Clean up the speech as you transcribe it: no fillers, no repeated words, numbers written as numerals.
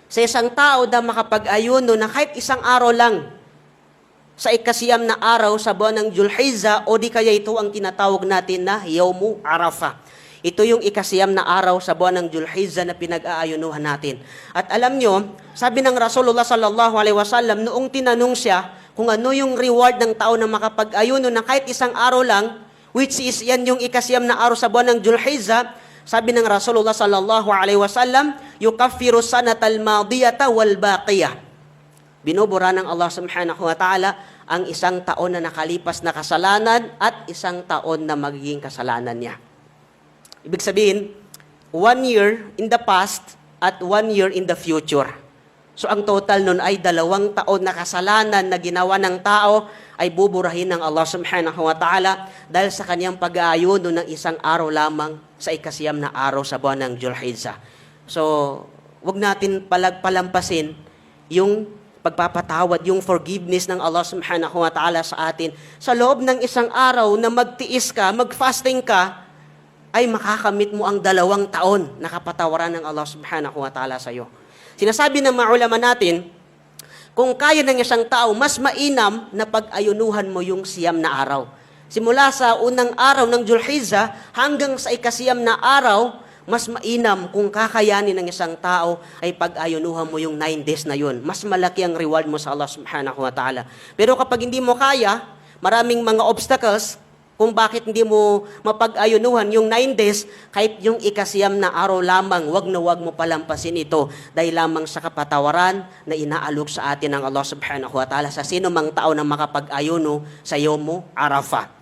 sa isang tao na makapag-ayuno na kahit isang araw lang sa ikasiyam na araw sa buwan ng Julhizza, o di kaya ito ang tinatawag natin na Yawmu Arafah. Ito yung ikasiyam na araw sa buwan ng Julhizza na pinag-aayunuhan natin. At alam nyo, sabi ng Rasulullah sallallahu alaihi wasallam, noong tinanong siya kung ano yung reward ng tao na makapag-ayuno na kahit isang araw lang, which is yan yung ikasiyam na araw sa buwan ng Julhizza, sabi ng Rasulullah sallallahu alaihi wasallam, yukaffiru sanatal madiyata wal baqiyah. Binubura ng Allah subhanahu wa ta'ala ang isang taon na nakalipas na kasalanan at isang taon na magiging kasalanan niya. Ibig sabihin, 1 year in the past at 1 year in the future. So ang total nun ay 2 taon na kasalanan na ginawa ng tao ay buburahin ng Allah subhanahu wa ta'ala dahil sa kanyang pag-aayuno ng isang araw lamang sa ikasiyam na araw sa buwan ng Julhizza. So, wag natin palampasin yung pagpapatawad, yung forgiveness ng Allah subhanahu wa ta'ala sa atin. Sa loob ng isang araw na magtiis ka, mag-fasting ka, ay makakamit mo ang 2 taon na kapatawaran ng Allah subhanahu wa ta'ala sa iyo. Sinasabi ng mga ulama natin, kung kaya ng isang tao, mas mainam na pag-ayunuhan mo yung siyam na araw. Simula sa unang araw ng Julhizza hanggang sa ikasiyam na araw, mas mainam kung kakayanin ng isang tao ay pag-ayunuhan mo yung 9 days na yun. Mas malaki ang reward mo sa Allah subhanahu wa ta'ala. Pero kapag hindi mo kaya, maraming mga obstacles kung bakit hindi mo mapag-ayunuhan yung 9 days, kahit yung ikasiyam na araw lamang, wag na wag mo palampasin ito dahil lamang sa kapatawaran na inaalok sa atin ng Allah subhanahu wa ta'ala sa sino mang tao na makapag-ayuno sa Yawmu Arafah.